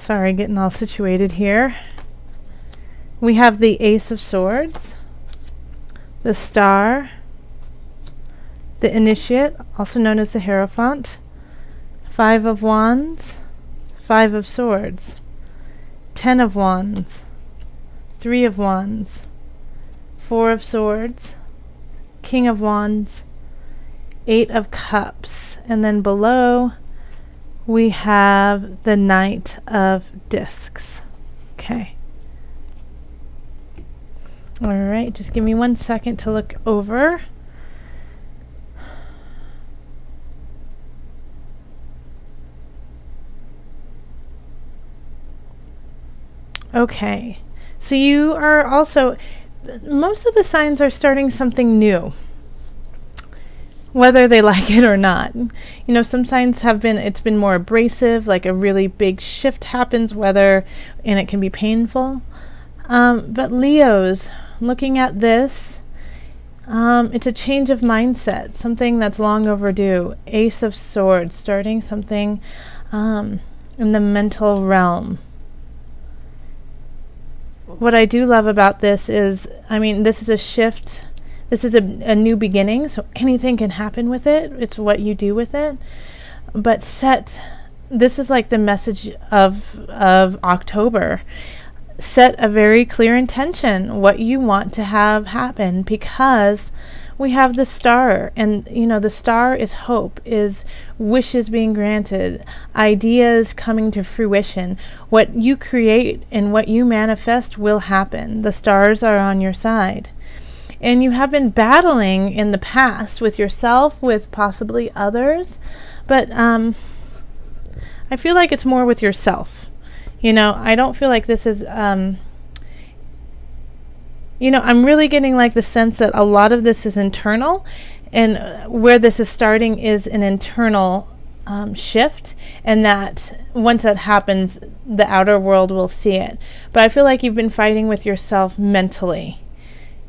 Sorry, getting all situated here. We have the Ace of Swords, the Star, the Initiate, also known as the Hierophant, Five of Wands, Five of Swords, Ten of Wands, Three of Wands, Four of Swords, King of Wands, Eight of Cups, and then below we have the Knight of Discs. Okay. Alright, just give me 1 second to look over. Okay, so you are also, most of the signs are starting something new, whether they like it or not. You know, some signs have been, it's been more abrasive, like a really big shift happens, and it can be painful. But Leos, looking at this, it's a change of mindset, something that's long overdue. Ace of Swords, starting something in the mental realm. What I do love about this is, I mean, this is a shift. This is a new beginning, so anything can happen with it. It's what you do with it. But this is like the message of October. Set a very clear intention, what you want to have happen, because we have the Star, and you know, the Star is hope, is wishes being granted, ideas coming to fruition. What you create and what you manifest will happen. The stars are on your side. And you have been battling in the past with yourself, with possibly others, but I feel like it's more with yourself. You know, I don't feel like this is, you know, I'm really getting like the sense that a lot of this is internal, and where this is starting is an internal shift, and that once that happens, the outer world will see it. But I feel like you've been fighting with yourself mentally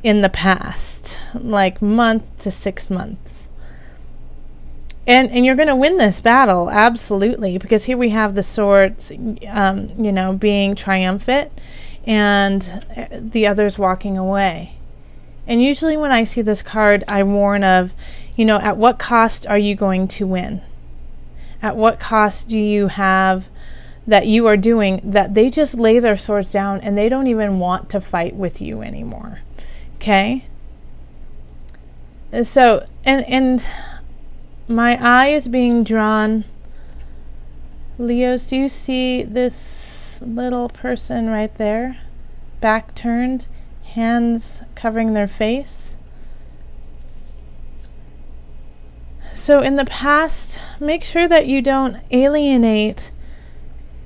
in the past, like month to 6 months. And you're going to win this battle, absolutely, because here we have the swords, you know, being triumphant, and the others walking away. And usually when I see this card, I warn of, you know, at what cost are you going to win? At what cost do you have that you are doing that they just lay their swords down and they don't even want to fight with you anymore? Okay? So, and my eye is being drawn. Leos, do you see this little person right there? Back turned, hands covering their face. So in the past, make sure that you don't alienate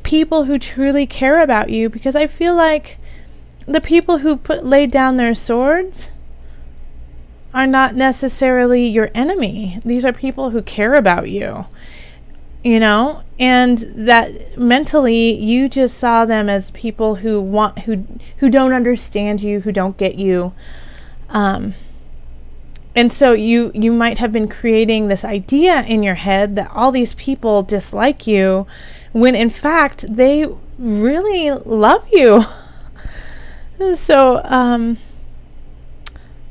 people who truly care about you, because I feel like the people who laid down their swords are not necessarily your enemy. These are people who care about you, you know, and that mentally you just saw them as people who don't understand you, who don't get you, and so you might have been creating this idea in your head that all these people dislike you, when in fact they really love you. So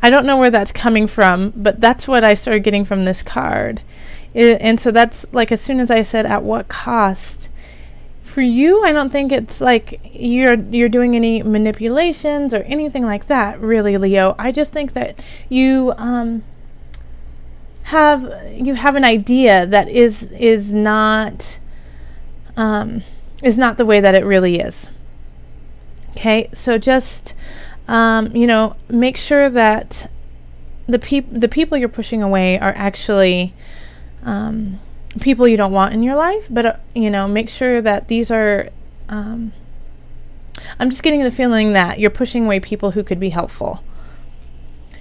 I don't know where that's coming from, but that's what I started getting from this card. And so that's like, as soon as I said at what cost, for you, I don't think it's like you're doing any manipulations or anything like that, really, Leo. I just think that you have an idea that is not the way that it really is. Okay, so just you know, make sure that the people you're pushing away are actually people you don't want in your life, but you know, make sure that these are I'm just getting the feeling that you're pushing away people who could be helpful.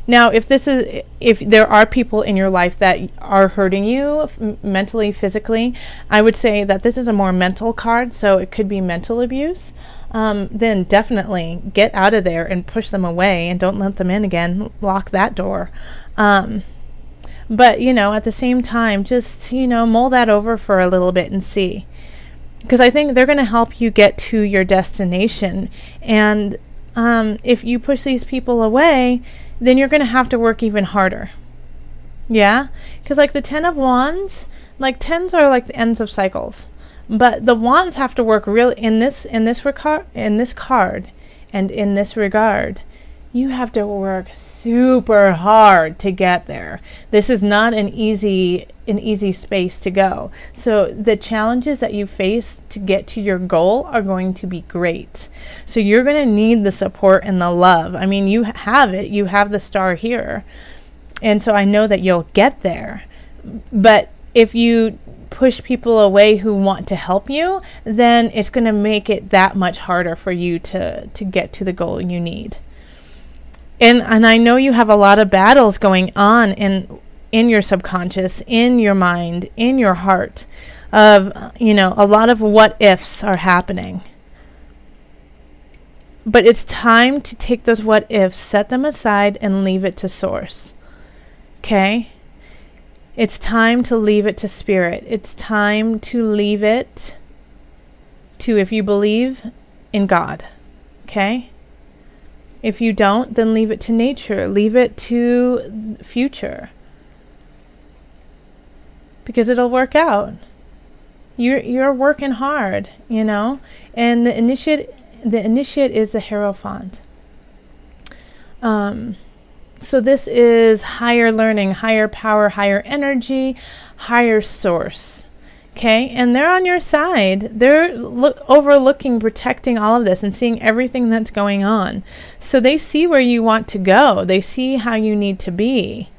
Now, if there are people in your life that are hurting you mentally, physically, I would say that this is a more mental card, so it could be mental abuse. Then definitely get out of there and push them away, and don't let them in again. Lock that door. But, you know, at the same time, just, you know, mull that over for a little bit and see. because I think they're going to help you get to your destination. And if you push these people away, then you're going to have to work even harder. Yeah? Because like the Ten of Wands, like tens are like the ends of cycles. But the wands have to work real in this card and in this regard. You have to work super hard to get there. This is not an easy space to go. So the challenges that you face to get to your goal are going to be great. So you're going to need the support and the love. I mean, you have it. You have the star here. And so I know that you'll get there. But if you push people away who want to help you, then it's going to make it that much harder for you to get to the goal you need. And I know you have a lot of battles going on in your subconscious, in your mind, in your heart, of, a lot of what ifs are happening. But it's time to take those what ifs, set them aside, and leave it to source. Okay? It's time to leave it to spirit. It's time to leave it to, if you believe in God. Okay? If you don't, then leave it to nature. Leave it to the future. Because it'll work out. You're working hard, And the initiate is the Hierophant. So this is higher learning, higher power, higher energy, higher source. Okay? And they're on your side. They're overlooking, protecting all of this and seeing everything that's going on. So they see where you want to go. They see how you need to be.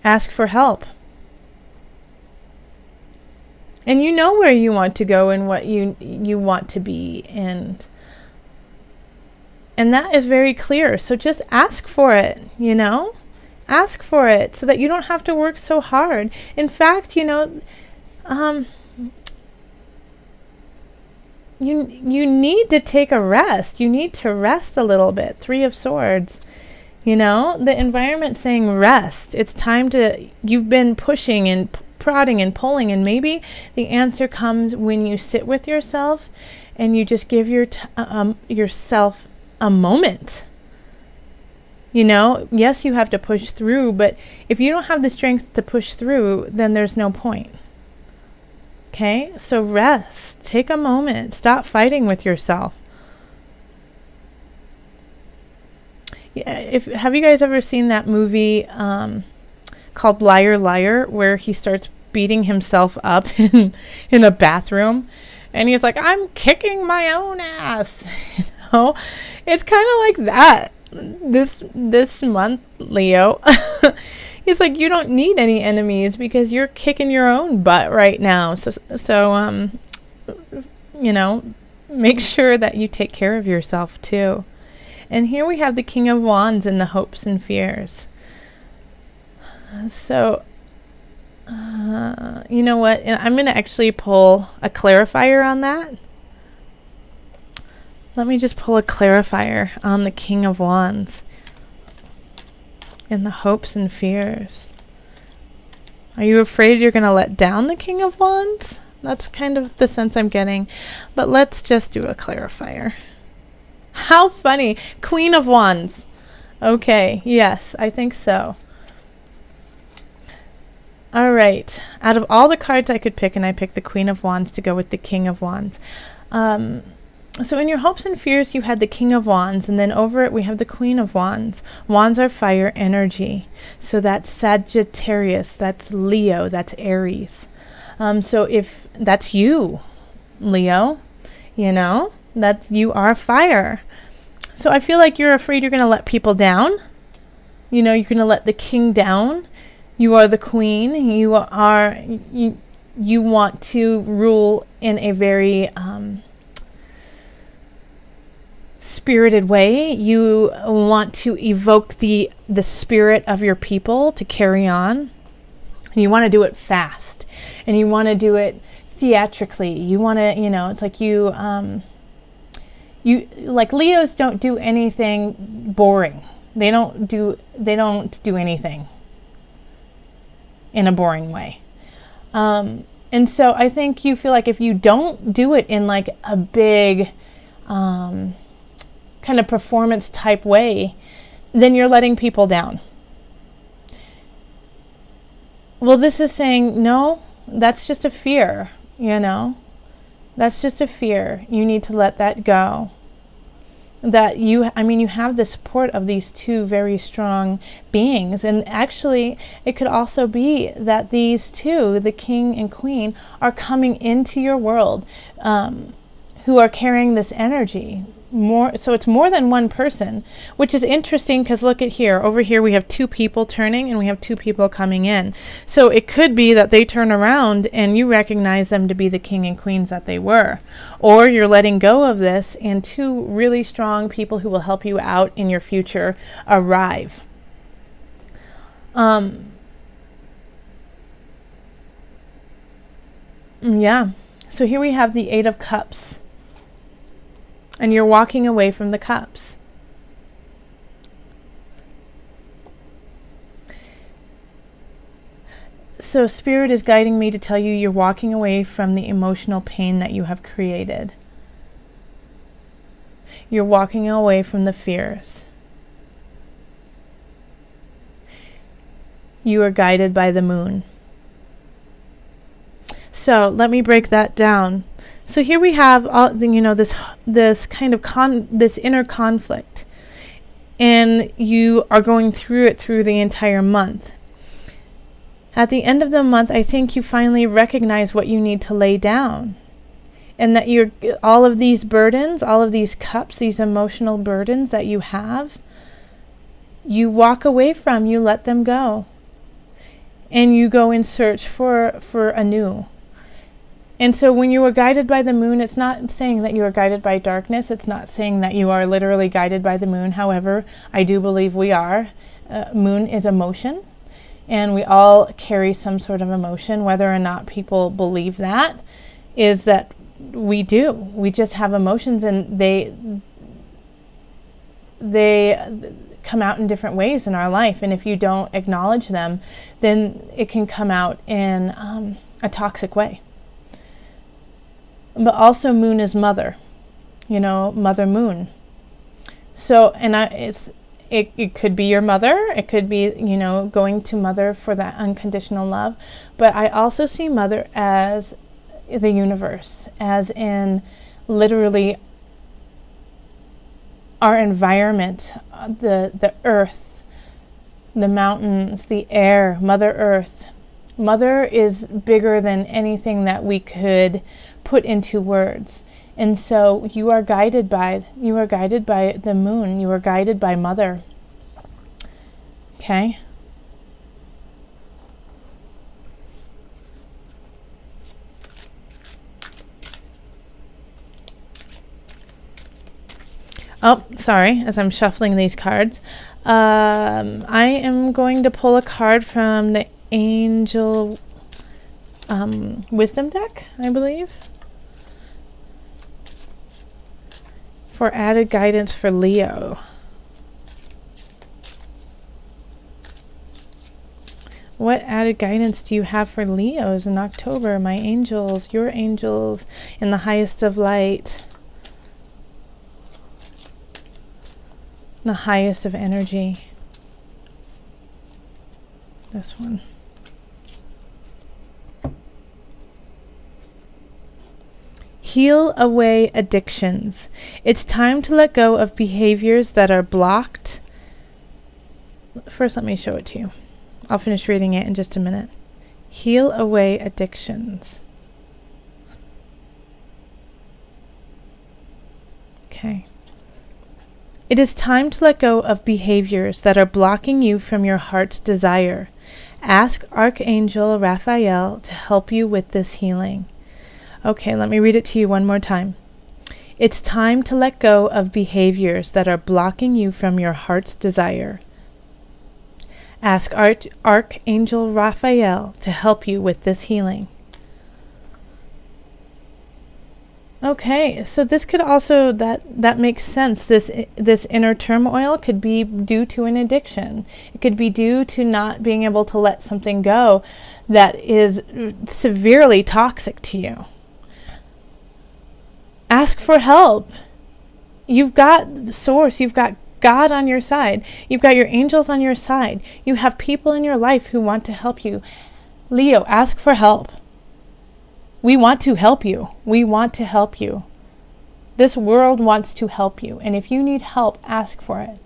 Ask for help. And you know where you want to go and what you want to be, and that is very clear. So just ask for it, Ask for it so that you don't have to work so hard. In fact, you need to take a rest. You need to rest a little bit. Three of Swords. The environment saying rest. It's time to, you've been pushing and prodding and pulling, and maybe the answer comes when you sit with yourself and you just give yourself a moment. Yes, you have to push through, but if you don't have the strength to push through, then there's no point. Okay? So rest. Take a moment. Stop fighting with yourself. Yeah, have you guys ever seen that movie called Liar Liar, where he starts beating himself up in a bathroom, and he's like, I'm kicking my own ass. It's kind of like that this month, Leo. He's like, you don't need any enemies because you're kicking your own butt right now. So make sure that you take care of yourself too. And here we have the King of Wands and the hopes and fears. So, you know what? I'm going to actually pull a clarifier on that. Let me just pull a clarifier on the King of Wands and the hopes and fears. Are you afraid you're going to let down the King of Wands? That's kind of the sense I'm getting. But let's just do a clarifier. How funny. Queen of Wands. Okay, yes, I think so. Alright, out of all the cards I could pick, and I picked the Queen of Wands to go with the King of Wands. So in your hopes and fears, you had the King of Wands, and then over it we have the Queen of Wands. Wands are fire energy. So that's Sagittarius, that's Leo, that's Aries. So if that's you, Leo, that you are fire. So I feel like you're afraid you're going to let people down. You're going to let the king down. You are the queen. You want to rule in a very spirited way. You want to evoke the spirit of your people to carry on. And you want to do it fast. And you want to do it theatrically. You want to, it's like you like Leos don't do anything boring. They don't do anything in a boring way. And so I think you feel like if you don't do it in like a big kind of performance type way, then you're letting people down. Well, this is saying, no, that's just a fear, you know? That's just a fear. You need to let that go. That you have the support of these two very strong beings, and actually it could also be that these two, the king and queen, are coming into your world, who are carrying this energy more. So it's more than one person, which is interesting because look at here. Over here we have two people turning and we have two people coming in. So it could be that they turn around and you recognize them to be the king and queens that they were, or you're letting go of this and two really strong people who will help you out in your future arrive. Yeah. So here we have the Eight of Cups. And you're walking away from the cups. So Spirit is guiding me to tell you you're walking away from the emotional pain that you have created. You're walking away from the fears. You are guided by the moon. So let me break that down. So here we have all, this kind of this inner conflict, and you are going through it through the entire month. At the end of the month, I think you finally recognize what you need to lay down, and that all of these burdens, all of these cups, these emotional burdens that you have, you walk away from, you let them go, and you go in search for a new. And so when you are guided by the moon, it's not saying that you are guided by darkness. It's not saying that you are literally guided by the moon. However, I do believe we are. Moon is emotion, and we all carry some sort of emotion. Whether or not people believe that, is that we do. We just have emotions, and they come out in different ways in our life. And if you don't acknowledge them, then it can come out in a toxic way. But also moon is mother, mother moon. So, and it could be your mother, it could be, going to mother for that unconditional love. But I also see mother as the universe, as in literally our environment, the earth, the mountains, the air, Mother Earth. Mother is bigger than anything that we could put into words. And so you are guided by the moon. You are guided by Mother. Okay? Oh, sorry, as I'm shuffling these cards. I am going to pull a card from the Angel Wisdom deck, I believe, for added guidance for Leo. What added guidance do you have for Leos in October? My angels, your angels in the highest of light, the highest of energy. This one. Heal away addictions. It's time to let go of behaviors that are blocked. First, let me show it to you. I'll finish reading it in just a minute. Heal away addictions. Okay. It is time to let go of behaviors that are blocking you from your heart's desire. Ask Archangel Raphael to help you with this healing. Okay, let me read it to you one more time. It's time to let go of behaviors that are blocking you from your heart's desire. Ask Archangel Raphael to help you with this healing. Okay, so this could also that makes sense. This inner turmoil could be due to an addiction. It could be due to not being able to let something go that is severely toxic to you. Ask for help. You've got the source, you've got God on your side. You've got your angels on your side. You have people in your life who want to help you. Leo, ask for help. We want to help you. We want to help you. This world wants to help you, and if you need help, ask for it.